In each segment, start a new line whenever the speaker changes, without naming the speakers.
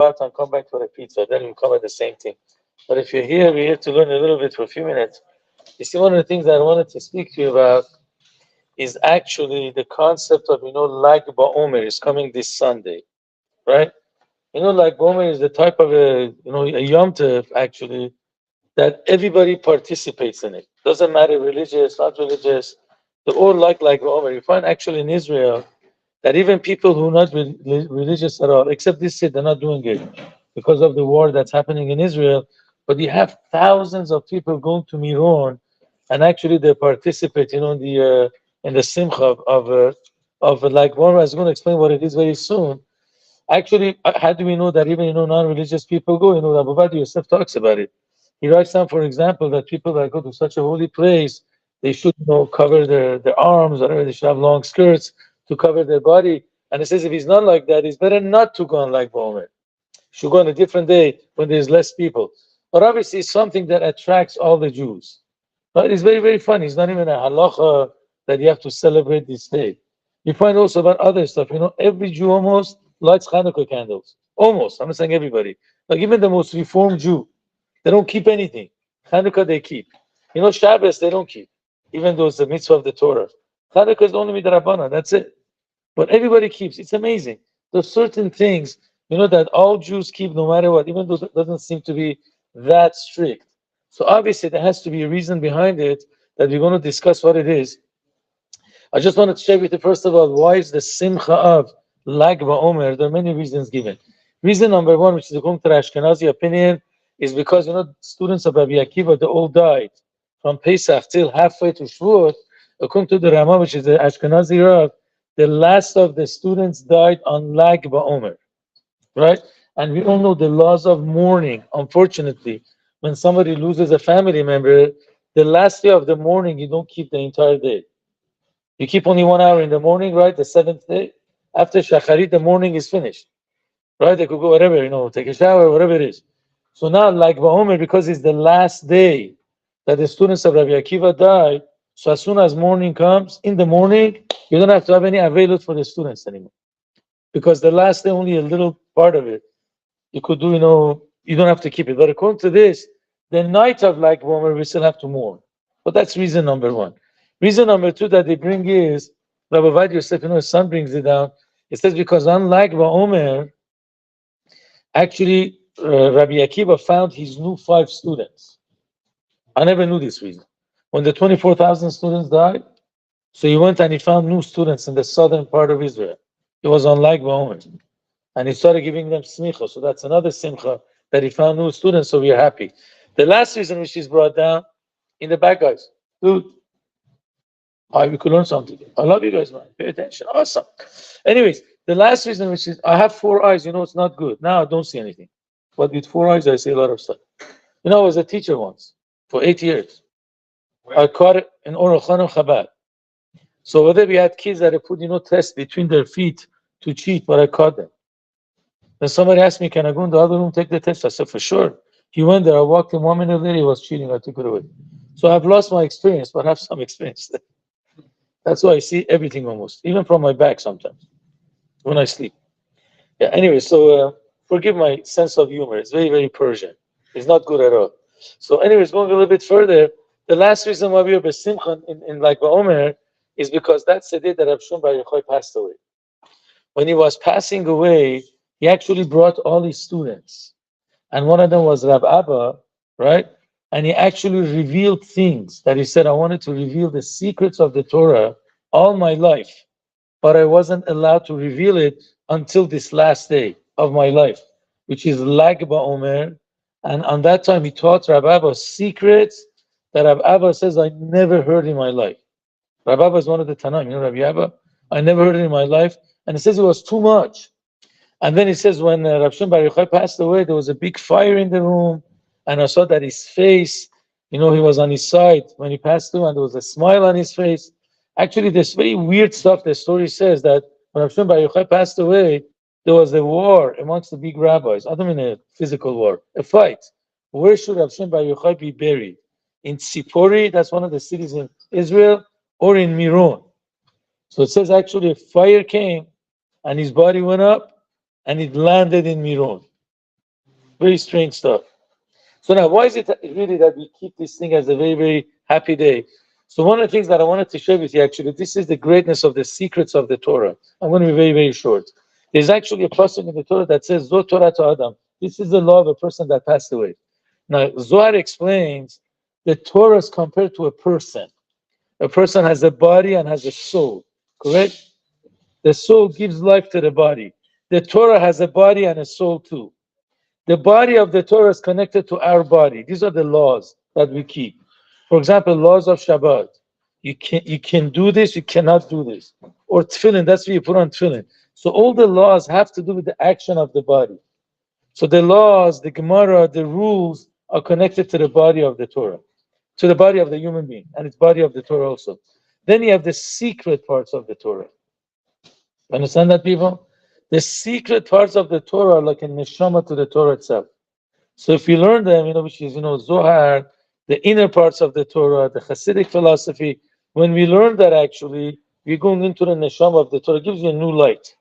out and come back for a pizza. Then we'll cover the same thing. But if you're here, we're here to learn a little bit for a few minutes. You see, one of the things that I wanted to speak to you about is actually the concept of, Lag Baomer is coming this Sunday, right? Lag Baomer is the type of a Yom Tov, actually, that everybody participates in it. Doesn't matter religious, not religious. They all like Baomer. You find actually in Israel that even people who are not religious at all, except this they're not doing it because of the war that's happening in Israel. But you have thousands of people going to Miron, and actually they participate, in the simcha of like one. I was going to explain what it is very soon. Actually, how do we know that even non-religious people go? Abu Bakr Yosef talks about it. He writes down, for example, that people that go to such a holy place, they should cover their arms, whatever. They should have long skirts to cover their body. And it says if he's not like that, it's better not to go on like Baomer. Should go on a different day when there's less people. But obviously, it's something that attracts all the Jews. Right? It's very, very funny. It's not even a halacha that you have to celebrate this day. You find also about other stuff. Every Jew almost lights Hanukkah candles. Almost. I'm not saying everybody. Like even the most reformed Jew, they don't keep anything. Hanukkah they keep. Shabbos they don't keep, even though it's the mitzvah of the Torah. Hanukkah is only midrabbanan. That's it. But everybody keeps. It's amazing. There's certain things, that all Jews keep no matter what, even though it doesn't seem to be that strict. So obviously there has to be a reason behind it that we're going to discuss what it is. I just wanted to share with you, first of all, why is the simcha of Lag Baomer? There are many reasons given. Reason number one, which is according to the Ashkenazi opinion, is because, students of Rabbi Akiva, they all died from Pesach till halfway to Shavuot. According to the Rama, which is the Ashkenazi Rav, the last of the students died on Lag Baomer, right? And we all know the laws of mourning. Unfortunately, when somebody loses a family member, the last day of the mourning, you don't keep the entire day. You keep only 1 hour in the morning, right? The seventh day. After Shacharit, the morning is finished, right? They could go whatever, take a shower, whatever it is. So now, like Baomer, because it's the last day that the students of Rabbi Akiva died, so as soon as morning comes, in the morning, you don't have to have any available for the students anymore. Because the last day, only a little part of it, you could do, you don't have to keep it. But according to this, the night of like Baomer, we still have to mourn. But that's reason number one. Reason number two that they bring is, Rabbi Vad Yosef, his son brings it down. It says because unlike Baomer, actually, Rabbi Akiva found his new 5 students. I never knew this reason. When the 24,000 students died, so he went and he found new students in the southern part of Israel. It was unlike Baomer. And he started giving them smicha. So that's another simcha that he found new students, so we're happy. The last reason which is brought down in the back, guys. Dude, we could learn something. I love you guys, man. Pay attention. Awesome. Anyways, the last reason which is I have 4 eyes, it's not good. Now I don't see anything. But with 4 eyes, I see a lot of stuff. I was a teacher once for 8 years. I caught it in Orach Chaim Chabad. So whether we had kids that had put, tests between their feet to cheat, but I caught them. Then somebody asked me, can I go in the other room, take the test? I said, for sure. He went there, I walked in 1 minute later, he was cheating, I took it away. So I've lost my experience, but I have some experience. That's why I see everything almost, even from my back sometimes, when I sleep. Yeah, anyway, so forgive my sense of humor. It's very, very Persian. It's not good at all. So anyways, going a little bit further, the last reason why we are besimcha in like Baomer is because that's the day that Rav Shimon Bar Yochai passed away. When he was passing away, he actually brought all his students. And one of them was Rab Abba, right? And he actually revealed things that he said, I wanted to reveal the secrets of the Torah all my life, but I wasn't allowed to reveal it until this last day of my life, which is Lag Baomer. And on that time, he taught Rab Abba secrets that Rab Abba says, I never heard in my life. Rab Abba is one of the Tanaim, Rabbi Abba. I never heard it in my life. And he says it was too much. And then he says when Rav Shimon Bar Yochai passed away, there was a big fire in the room. And I saw that his face, he was on his side when he passed through, and there was a smile on his face. Actually, there's very weird stuff. The story says that when Rav Shimon Bar Yochai passed away, there was a war amongst the big rabbis. I don't mean a physical war, a fight. Where should Rav Shimon Bar Yochai be buried? In Tzipori, that's one of the cities in Israel, or in Miron. So it says actually a fire came, and his body went up, and it landed in Miron. Very strange stuff. So now, why is it really that we keep this thing as a very, very happy day? So one of the things that I wanted to share with you, actually, this is the greatness of the secrets of the Torah. I'm going to be very, very short. There's actually a passage in the Torah that says, Zo Torah to Adam. This is the law of a person that passed away. Now, Zohar explains the Torah is compared to a person. A person has a body and has a soul, correct? The soul gives life to the body. The Torah has a body and a soul too. The body of the Torah is connected to our body. These are the laws that we keep. For example, laws of Shabbat. You can do this, you cannot do this. Or tefillin, that's what you put on tefillin. So all the laws have to do with the action of the body. So the laws, the Gemara, the rules are connected to the body of the Torah, to the body of the human being, and its body of the Torah also. Then you have the secret parts of the Torah. Understand that, people? The secret parts of the Torah are like a neshama to the Torah itself. So if you learn them, which is, Zohar, the inner parts of the Torah, the Hasidic philosophy, when we learn that actually, we're going into the neshama of the Torah. It gives you a new light,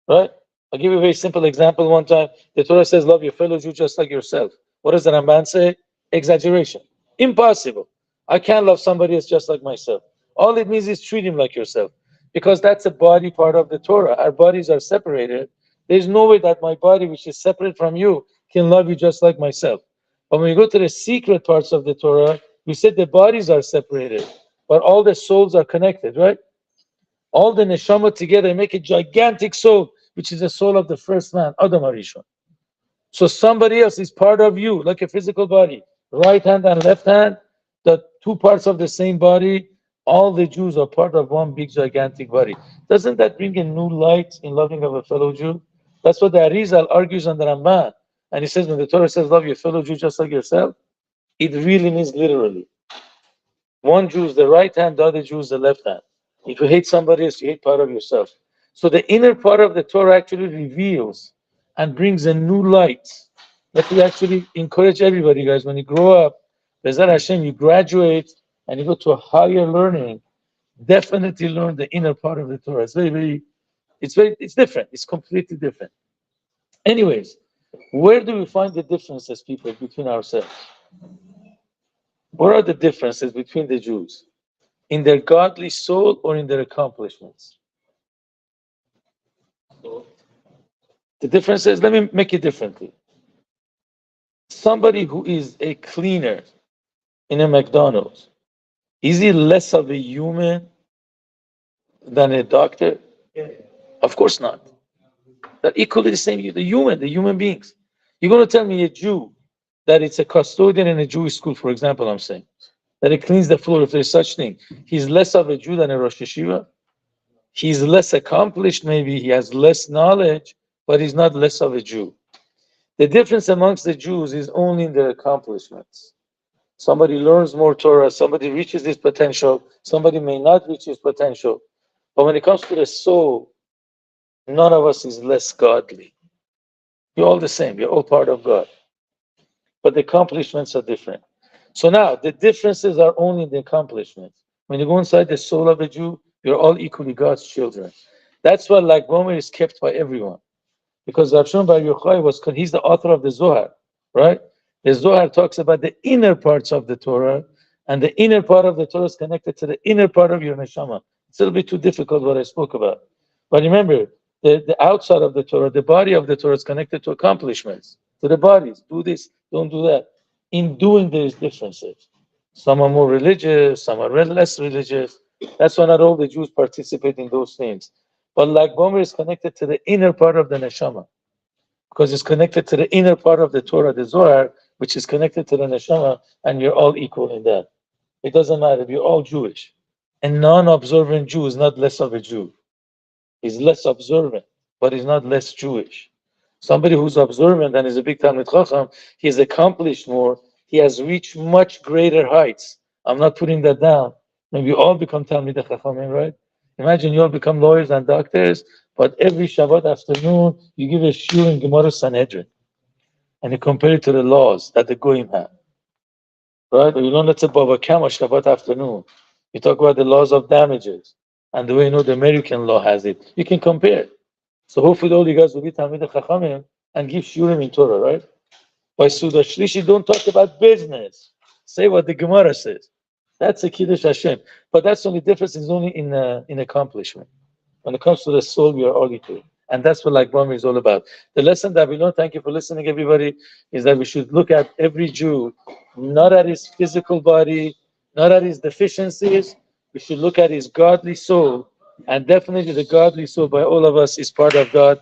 right? I'll give you a very simple example. One time, the Torah says, love your fellow Jew just like yourself. What does the Ramban say? Exaggeration. Impossible. I can't love somebody else just like myself. All it means is treat him like yourself. Because that's a body part of the Torah. Our bodies are separated. There's no way that my body, which is separate from you, can love you just like myself. But when we go to the secret parts of the Torah, we said the bodies are separated, but all the souls are connected, right? All the neshama together make a gigantic soul, which is the soul of the first man, Adam Arishon. So somebody else is part of you, like a physical body. Right hand and left hand, the two parts of the same body, all the Jews are part of one big gigantic body. Doesn't that bring a new light in loving of a fellow Jew? That's what the Arizal argues on the Ramban. And he says, when the Torah says, love your fellow Jew just like yourself, it really means literally. One Jew is the right hand, the other Jew is the left hand. If you hate somebody else, you hate part of yourself. So the inner part of the Torah actually reveals and brings a new light. Let me actually encourage everybody, guys, when you grow up, Bezat Hashem, you graduate and you go to a higher learning, definitely learn the inner part of the Torah. It's different. It's completely different. Anyways, where do we find the differences, people, between ourselves? What are the differences between the Jews? In their godly soul or in their accomplishments? The difference is, let me make it differently. Somebody who is a cleaner in a McDonald's, is he less of a human than a doctor? Of course not. They're equally the same, the human beings. You're going to tell me a Jew that it's a custodian in a Jewish school, for example, I'm saying, that he cleans the floor, if there's such thing. He's less of a Jew than a Rosh Yeshiva. He's less accomplished, maybe he has less knowledge, but he's not less of a Jew. The difference amongst the Jews is only in their accomplishments. Somebody learns more Torah, somebody reaches his potential, somebody may not reach his potential. But when it comes to the soul, none of us is less godly. You're all the same, you're all part of God. But the accomplishments are different. So now, the differences are only in the accomplishments. When you go inside the soul of a Jew, you're all equally God's children. That's why, like Baomer, is kept by everyone. Because Rav Shimon Bar Yochai he's the author of the Zohar, right? The Zohar talks about the inner parts of the Torah, and the inner part of the Torah is connected to the inner part of your neshama. It's a little bit too difficult what I spoke about. But remember, the outside of the Torah, the body of the Torah is connected to accomplishments, to the bodies. Do this, don't do that. In doing, there is differences. Some are more religious, some are less religious. That's why not all the Jews participate in those things. But like Baomer is connected to the inner part of the neshama, because it's connected to the inner part of the Torah, the Zohar, which is connected to the neshama, and you're all equal in that. It doesn't matter, you're all Jewish. A non-observant Jew is not less of a Jew. He's less observant, but he's not less Jewish. Somebody who's observant and is a big Talmid Chacham, he has accomplished more, he has reached much greater heights. I'm not putting that down. Maybe you all become Talmid Chachamim, right? Imagine you all become lawyers and doctors, but every Shabbat afternoon, you give a shiur in Gemara Sanhedrin, and you compare it to the laws that the Goyim have. Right? Or you learn, let's say, Bava Kama Shabbat afternoon. You talk about the laws of damages, and the way the American law has it. You can compare. So hopefully all you guys will be Talmidei Chachamim and give shiurim in Torah, right? By Suda Shlishi, don't talk about business. Say what the Gemara says. That's a Kiddush Hashem. But that's the only difference is only in accomplishment. When it comes to the soul, we are all equal. And that's what like Baomer is all about. The lesson that we learned, thank you for listening, everybody, is that we should look at every Jew, not at his physical body, not at his deficiencies. We should look at his godly soul. And definitely the godly soul by all of us is part of God.